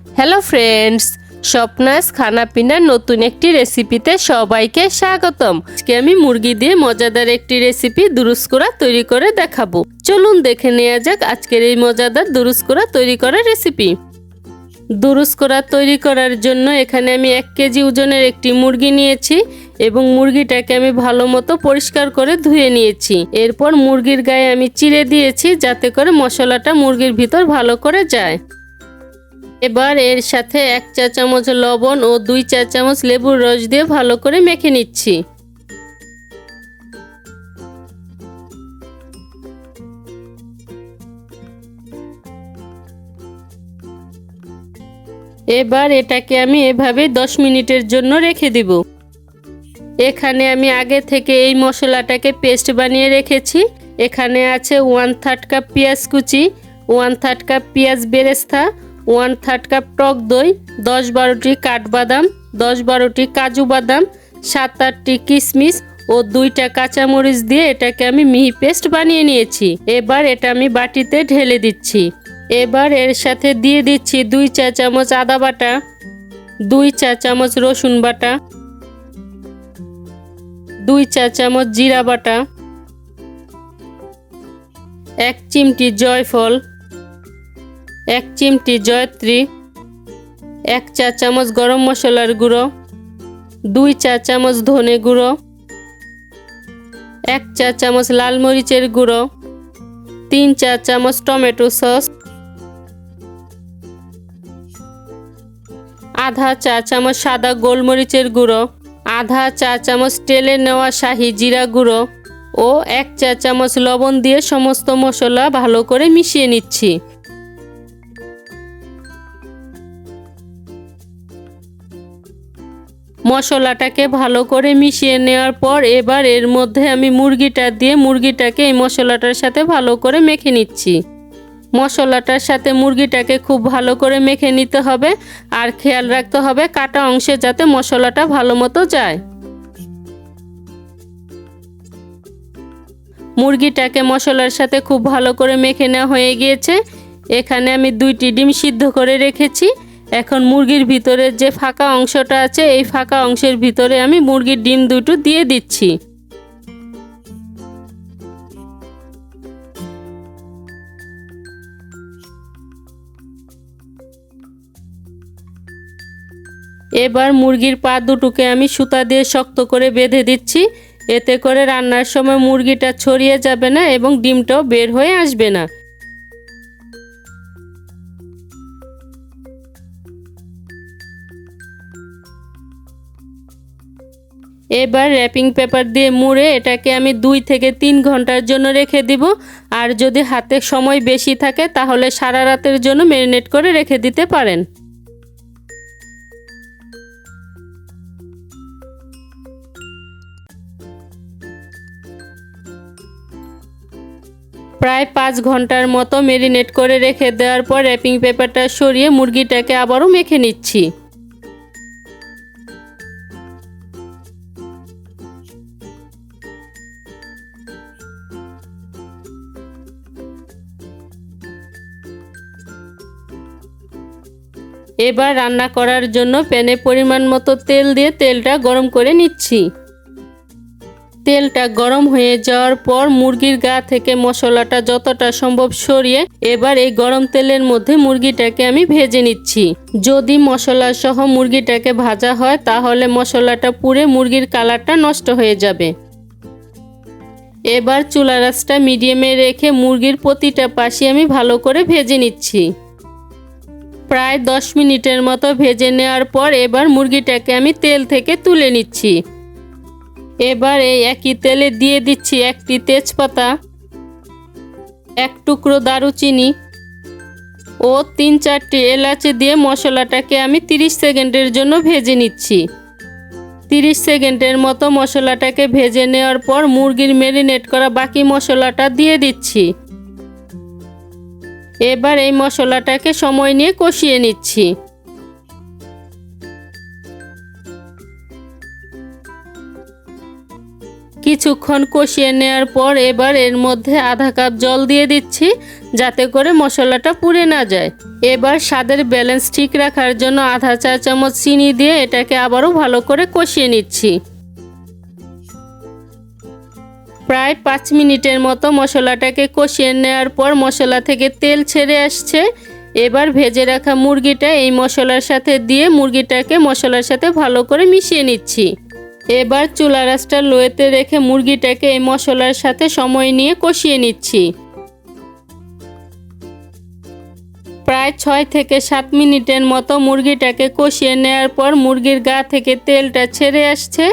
Hello friends, স্বপ্নাস খানা পিনার নতুন একটি রেসিপিতে সবাইকে স্বাগতম। আজকে আমি মুরগি দিয়ে মজাদার একটি রেসিপি দুরুস করা তৈরি করে দেখাবো। চলুন দেখে নেওয়া যাক আজকের এই মজাদার দুরুস করা তৈরি করার রেসিপি। দুরুস করা তৈরি করার জন্য এখানে আমি 1 কেজি ওজনের একটি মুরগি নিয়েছি এবং মুরগিটাকে আমি ভালো মতো পরিষ্কার করে ধুয়ে নিয়েছি। এরপর মুরগির গায়ে আমি চিড়ে দিয়েছি যাতে করে মশলাটা মুরগির ভিতর ভালো করে যায়। এবার এর সাথে 1 চা চামচ লবণ ও 2 চা চামচ লেবুর রস দিয়ে ভালো করে মেখে নিচ্ছি। এবার এটাকে আমি এভাবে 10 মিনিটের জন্য রেখে দিব। এখানে আমি আগে থেকে এই মশলাটাকে পেস্ট বানিয়ে রেখেছি। এখানে আছে 1/3 কাপ পেঁয়াজ কুচি, 1/3 কাপ পেঁয়াজ বেরেস্তা, 1/3 কাপ টক দই, 10-12টি কাঠবাদাম, 10-12টি কাজু বাদাম, 7-8টি কিশমিশ ও 2টা কাঁচামরিচ দিয়ে এটাকে আমি মিহি পেস্ট বানিয়ে নিয়েছি। এবার এটা আমি বাটিতে ঢেলে দিচ্ছি। এবার এর সাথে দিয়ে দিচ্ছি 2 চা চামচ আদা বাটা, 2 চা চামচ রসুন বাটা, 2 চা চামচ জিরা বাটা, 1 চিমটি জয়ফল, 1 চিমটি জয়ত্রী, 1 চা চামচ গরম মশলার গুঁড়ো, 2 চা চামচ ধনে গুঁড়ো, 1 চা চামচ লাল মরিচের গুঁড়ো, 3 চা চামচ টমেটো সস, আধা চা চামচ সাদা গোলমরিচের গুঁড়ো, আধা চা চামচ টেলে নেওয়া শাহি জিরা গুঁড়ো ও 1 চা চামচ লবণ দিয়ে সমস্ত মশলা ভালো করে মিশিয়ে নিচ্ছি। মশলাটাকে ভালো করে মিশিয়ে নেওয়ার পর এবার এর মধ্যে আমি মুরগিটা দিয়ে মুরগিটাকে এই মশলাটার সাথে ভালো করে মেখে নিচ্ছি। মশলাটার সাথে মুরগিটাকে খুব ভালো করে মেখে নিতে হবে আর খেয়াল রাখতে হবে কাটা অংশে যাতে মশলাটা ভালো মতো যায়। মুরগিটাকে মশলার সাথে খুব ভালো করে মেখে নেওয়া হয়ে গিয়েছে। এখানে আমি 2টি ডিম সিদ্ধ করে রেখেছি। এখন মুরগির ভিতরে যে ফাঁকা অংশটা আছে এই ফাঁকা অংশের ভিতরে আমি মুরগির ডিম দুটো দিয়ে দিচ্ছি। এবার মুরগির পা দুটোকে আমি সুতা দিয়ে শক্ত করে বেঁধে দিচ্ছি। এতে করে রান্নার সময় মুরগিটা ছড়িয়ে যাবে না এবং ডিমটাও বের হয়ে আসবে না। এবার র্যাপিং পেপার দিয়ে মুড়ে এটাকে আমি 2 থেকে 3 ঘন্টার জন্য রেখে দিব। আর যদি হাতে সময় বেশি থাকে তাহলে সারা রাতের জন্য ম্যারিনেট করে রেখে দিতে পারেন। প্রায় 5 ঘন্টার মতো ম্যারিনেট করে রেখে দেওয়ার পর র্যাপিং পেপারটা সরিয়ে মুরগিটাকে আবারও মেখে নিচ্ছি। এবার রান্না করার জন্য প্যানে পরিমাণ মতো তেল দিয়ে তেলটা গরম করে নিচ্ছি। তেলটা গরম হয়ে যাওয়ার পর মুরগির গা থেকে মশলাটা যতটা সম্ভব সরিয়ে এবার এই গরম তেলের মধ্যে মুরগিটাকে আমি ভেজে নিচ্ছি। যদি মশলা সহ মুরগিটাকে ভাজা হয় তাহলে মশলাটা পুড়ে মুরগির কালারটা নষ্ট হয়ে যাবে। এবার চুলার আঁচটা মিডিয়ামে রেখে মুরগির প্রতিটা পাশে আমি ভালো করে ভেজে নিচ্ছি। প্রায় 10 মিনিটের মতো ভেজে নেওয়ার পর এবার মুরগিটাকে আমি তেল থেকে তুলে নিচ্ছি। এবার এই একই তেলে দিয়ে দিচ্ছি 1টি তেজপাতা, 1 টুকরো দারুচিনি ও 3-4টি এলাচ দিয়ে মশলাটাকে আমি 30 সেকেন্ডের জন্য ভেজে নিচ্ছি। 30 সেকেন্ডের মতো মশলাটাকে ভেজে নেওয়ার পর মুরগির ম্যারিনেট করা বাকি মশলাটা দিয়ে দিচ্ছি। এবার এই মশলাটাকে সময় নিয়ে কষিয়ে নিচ্ছি। কিছুক্ষণ কষিয়ে নেওয়ার পর এবার এর মধ্যে আধা কাপ জল দিয়ে দিচ্ছি, যাতে করে মশলাটা পুড়ে না যায়। এবার স্বাদের ব্যালেন্স ঠিক রাখার জন্য আধা চা চামচ চিনি দিয়ে এটাকে আবারও ভালো করে কষিয়ে নিচ্ছি। প্রায় 5 মিনিটের মতো মশলাটাকে কষিয়ে নেওয়ার পর মশলা থেকে তেল ছেড়ে আসছে। এবার ভেজে রাখা মুরগিটা এই মশলার সাথে দিয়ে মুরগিটাকে মশলার সাথে ভালো করে মিশিয়ে নিচ্ছি। এবার চুলার আঁচটা লোতে রেখে মুরগিটাকে এই মশলার সাথে সময় নিয়ে কষিয়ে নিচ্ছি। প্রায় 6 থেকে 7 মিনিটের মতো মুরগিটাকে কষিয়ে নেওয়ার পর মুরগির গা থেকে তেলটা ছেড়ে আসছে।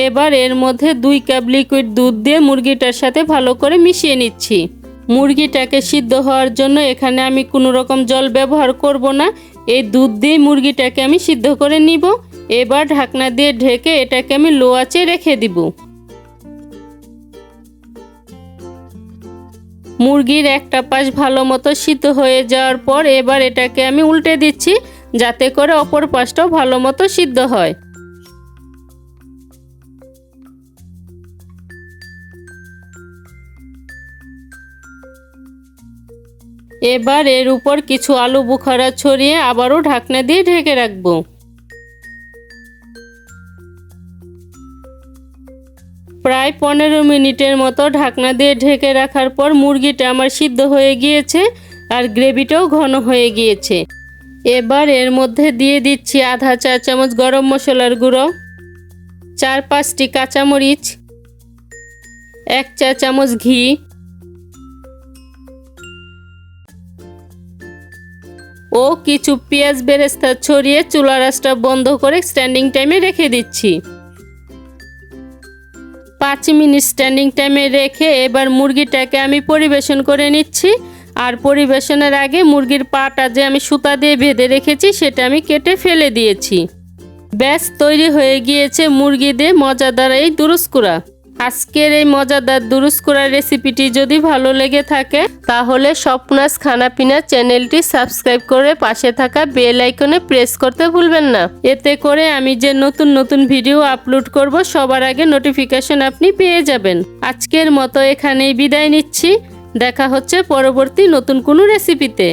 এবার এর মধ্যে 2 কাপ লিকুইড দুধ দিয়ে মুরগিটার সাথে ভালো করে মিশিয়ে নিচ্ছি। মুরগিটাকে সিদ্ধ হওয়ার জন্য এখানে আমি কোনো রকম জল ব্যবহার করব না, এই দুধ দিয়ে মুরগিটাকে আমি সিদ্ধ করে নিব। এবার ঢাকনা দিয়ে ঢেকে এটাকে আমি লো আঁচে রেখে দিব। মুরগির একটা পাশ ভালো মতো সিদ্ধ হয়ে যাওয়ার পর এবার এটাকে আমি উল্টে দিচ্ছি, যাতে করে অপর পাশটাও ভালো মতো সিদ্ধ হয়। এবার এর উপর কিছু আলু বুখারা ছড়িয়ে আবারও ঢাকনা দিয়ে ঢেকে রাখবো। প্রায় 15 মিনিটের মতো ঢাকনা দিয়ে ঢেকে রাখার পর মুরগিটা আমার সিদ্ধ হয়ে গিয়েছে আর গ্রেভিটাও ঘন হয়ে গিয়েছে। এবার এর মধ্যে দিয়ে দিচ্ছি আধা চা চামচ গরম মশলার গুঁড়ো, 4-5টি কাঁচামরিচ, 1 চা চামচ ঘি ও কিছু পেঁয়াজ বেরেস্তা ছড়িয়ে চুলার আঁচটা বন্ধ করে স্ট্যান্ডিং টাইমে রেখে দিচ্ছি। 5 মিনিট স্ট্যান্ডিং টাইমে রেখে এবার মুরগিটাকে আমি পরিবেশন করে নিচ্ছি। আর পরিবেশনের আগে মুরগির পাটা যে আমি সুতা দিয়ে বেঁধে রেখেছি সেটা আমি কেটে ফেলে দিয়েছি। ব্যাস তৈরি হয়ে গিয়েছে মুরগি দিয়ে মজাদার এই দুরুস্কুরা। আজকের এই মজাদার দুরুস্কুরা রেসিপিটি যদি ভালো লেগে থাকে তাহলে স্বপ্নাস খানাপিনা চ্যানেলটি সাবস্ক্রাইব করে পাশে থাকা বেল আইকনে প্রেস করতে ভুলবেন না। এতে করে আমি যে নতুন নতুন ভিডিও আপলোড করব সবার আগে নোটিফিকেশন আপনি পেয়ে যাবেন। আজকের মতো এখানেই বিদায় নিচ্ছি। দেখা হচ্ছে পরবর্তী নতুন কোনো রেসিপিতে।